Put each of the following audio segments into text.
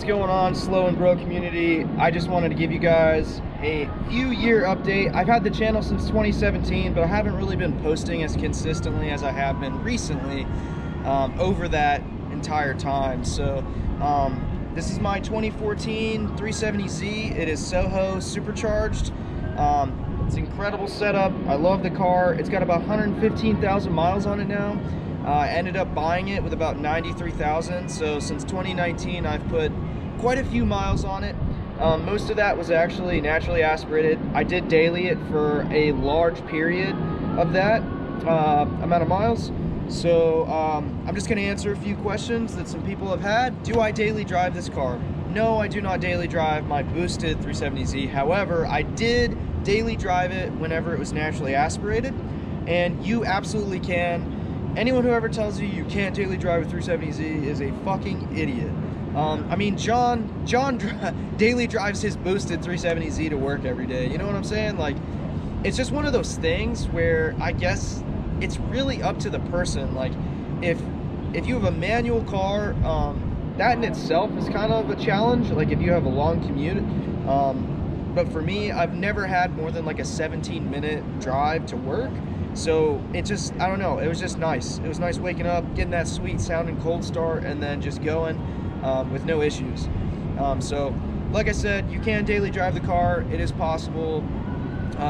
going on, Slow and Bro community? I just wanted to give you guys a few year update. I've had the channel since 2017, but I haven't really been posting as consistently as I have been recently over that entire time. So this is my 2014 370Z. It is Soho Supercharged. It's an incredible setup. I love the car. It's got about 115,000 miles on it now. I ended up buying it with about 93,000. So since 2019, I've put quite a few miles on it. Most of that was actually naturally aspirated. I did daily it for a large period of that amount of miles. So I'm just gonna answer a few questions that some people have had. Do I daily drive this car? No, I do not daily drive my boosted 370Z. However, I did daily drive it whenever it was naturally aspirated, and you absolutely can. Anyone who ever tells you you can't daily drive a 370Z is a fucking idiot. I mean, John daily drives his boosted 370Z to work every day. You know what I'm saying? Like, it's just one of those things where I guess it's really up to the person. Like, if you have a manual car, that in itself is kind of a challenge. Like, if you have a long commute. But for me, I've never had more than like a 17-minute drive to work. So it just, I don't know, it was just nice. It was nice waking up, getting that sweet sounding cold start, and then just going with no issues. So like I said, you can daily drive the car. It is possible.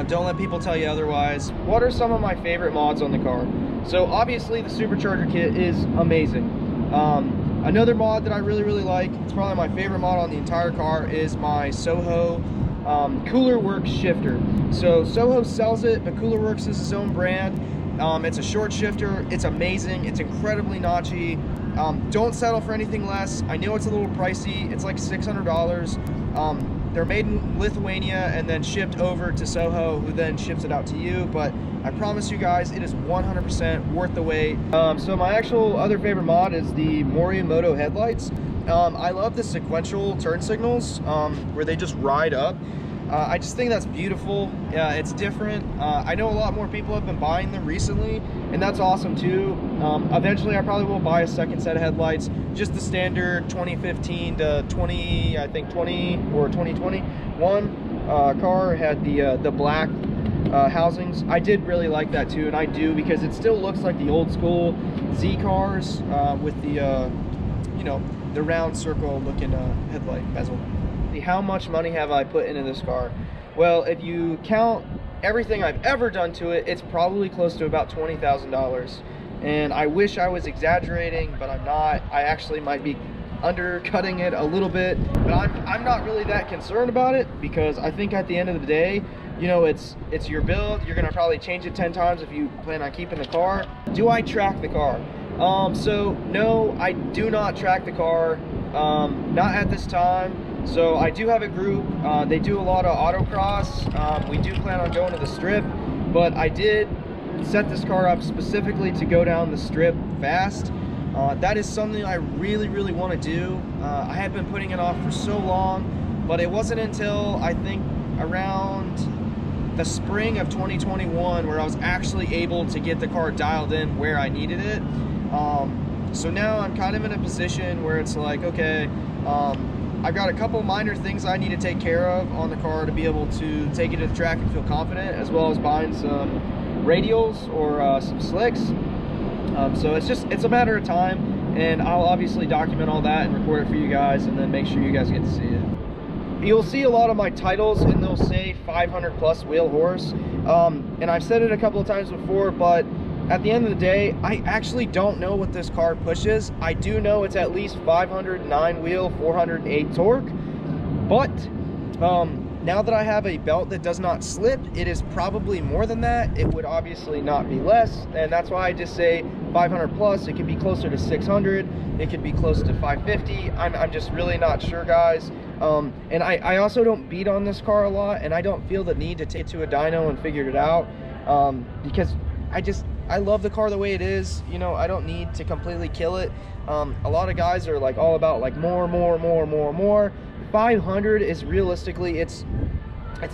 Don't let people tell you otherwise. What are some of my favorite mods on the car? So obviously the Supercharger kit is amazing. Another mod that I really like, it's probably my favorite mod on the entire car, is my Soho Cooler Works shifter. So Soho sells it, but Cooler Works is its own brand. It's a short shifter. It's amazing. It's incredibly notchy. Don't settle for anything less. I know it's a little pricey. It's like $600. They're made in Lithuania and then shipped over to Soho, who then ships it out to you. But I promise you guys, it is 100% worth the wait. So my actual other favorite mod is the Mori Moto headlights. I love the sequential turn signals where they just ride up. I just think that's beautiful. It's different. I know a lot more people have been buying them recently, and that's awesome too. Eventually I probably will buy a second set of headlights, just the standard 2015 to 20 or 2021 car had the black housings. I did really like that too, and I do, because it still looks like the old school Z cars with the you know, the round circle looking headlight bezel. How much money have I put into this car? Well, if you count everything I've ever done to it, it's probably close to about $20,000. And I wish I was exaggerating, but I'm not. I actually might be undercutting it a little bit, but I'm not really that concerned about it, because I think at the end of the day, you know, it's your build. You're gonna probably change it 10 times if you plan on keeping the car. Do I track the car? So no, I do not track the car, not at this time. So I do have a group. They do a lot of autocross. We do plan on going to the strip, but I did set this car up specifically to go down the strip fast. That is something I really want to do. I had been putting it off for so long, but it wasn't until I think around the spring of 2021 where I was actually able to get the car dialed in where I needed it. So now I'm kind of in a position where it's like, okay, I've got a couple minor things I need to take care of on the car to be able to take it to the track and feel confident, as well as buying some radials or some slicks. So it's a matter of time, and I'll obviously document all that and record it for you guys, and then make sure you guys get to see it. You'll see a lot of my titles and they'll say 500 plus wheel horse, and I've said it a couple of times before, but at the end of the day, I actually don't know what this car pushes. I do know it's at least 509 wheel, 408 torque, but now that I have a belt that does not slip, it is probably more than that. It would obviously not be less, and that's why I just say 500 plus. It could be closer to 600, it could be close to 550. I'm just really not sure, guys. And I also don't beat on this car a lot, and I don't feel the need to take it to a dyno and figure it out, because I love the car the way it is. You know, I don't need to completely kill it. A lot of guys are like all about like more. 500 is realistically, it's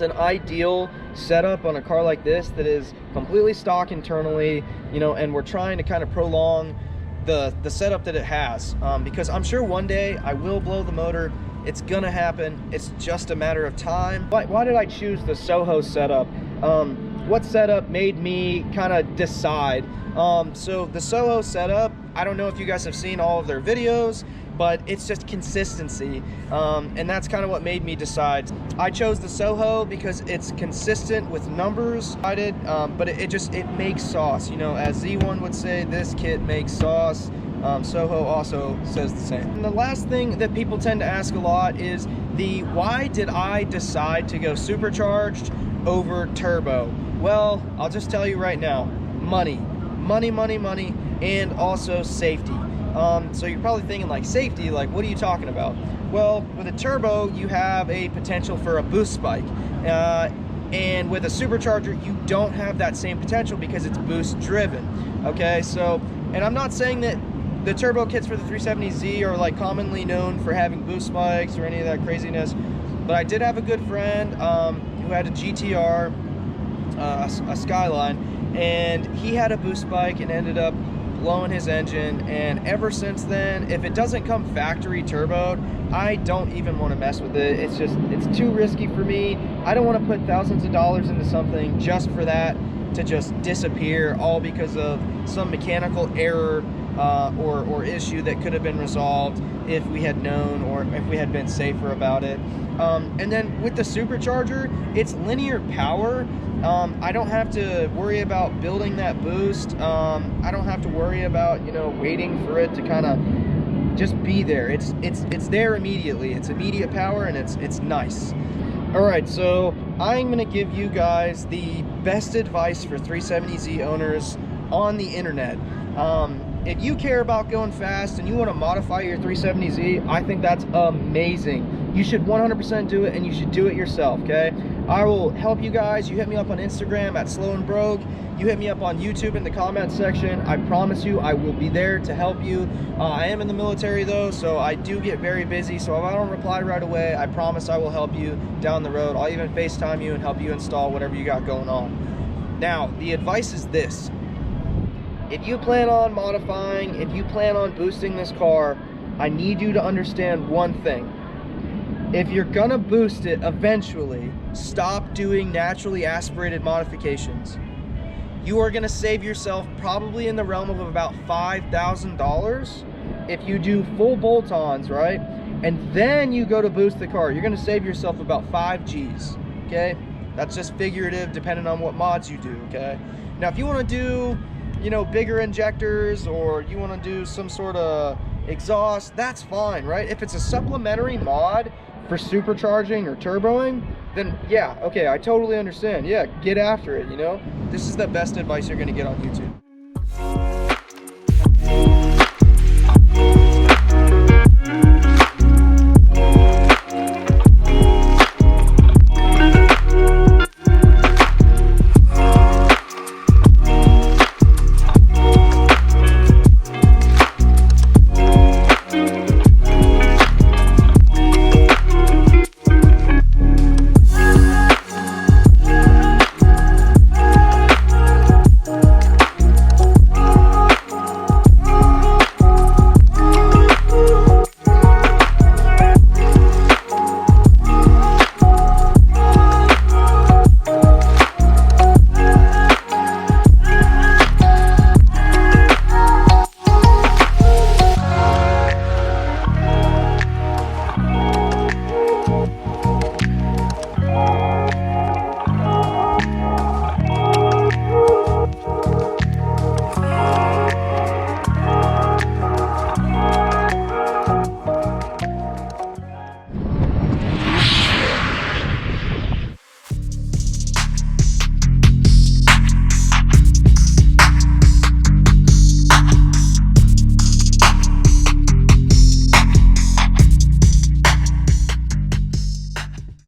an ideal setup on a car like this that is completely stock internally, you know, and we're trying to kind of prolong the setup that it has, because I'm sure one day I will blow the motor It's gonna happen. It's just a matter of time. Why did I choose the Soho setup? What setup made me kind of decide? So the Soho setup, I don't know if you guys have seen all of their videos, but it's just consistency, and that's kind of what made me decide. I chose the Soho because it's consistent with numbers, but it makes sauce. You know, as Z1 would say, this kit makes sauce. Soho also says the same. And the last thing that people tend to ask a lot is why did I decide to go supercharged over turbo? Well, I'll just tell you right now, money, and also safety. So you're probably thinking like safety, like what are you talking about? Well, with a turbo, you have a potential for a boost spike. And with a supercharger, you don't have that same potential because it's boost driven. Okay, so, and I'm not saying that the turbo kits for the 370Z are like commonly known for having boost spikes or any of that craziness, but I did have a good friend who had a GTR, a Skyline, and he had a boost spike and ended up blowing his engine. And ever since then, if it doesn't come factory turboed, I don't even want to mess with it. It's too risky for me. I don't want to put thousands of dollars into something just for that to just disappear, all because of some mechanical error or issue that could have been resolved if we had known, or if we had been safer about it. And then with the supercharger, it's linear power. I don't have to worry about building that boost. I don't have to worry about, you know, waiting for it to kind of just be there. It's there immediately. It's immediate power, and it's nice. All right, so I'm gonna give you guys the best advice for 370Z owners on the internet. If you care about going fast and you want to modify your 370Z, I think that's amazing. You should 100% do it, and you should do it yourself, okay? I will help you guys. You hit me up on Instagram at Slow and Broke. You hit me up on YouTube in the comment section. I promise you I will be there to help you. I am in the military though, so I do get very busy. So if I don't reply right away, I promise I will help you down the road. I'll even FaceTime you and help you install whatever you got going on. Now, the advice is this. If you plan on modifying, if you plan on boosting this car, I need you to understand one thing. If you're gonna boost it eventually, stop doing naturally aspirated modifications. You are gonna save yourself probably in the realm of about $5,000 if you do full bolt-ons, right? And then you go to boost the car. You're gonna save yourself about 5 G's, okay? That's just figurative depending on what mods you do, okay? Now, if you wanna do, you know, bigger injectors, or you want to do some sort of exhaust, that's fine, right? If it's a supplementary mod for supercharging or turboing, then yeah, okay, I totally understand. Yeah, get after it, you know? This is the best advice you're going to get on YouTube.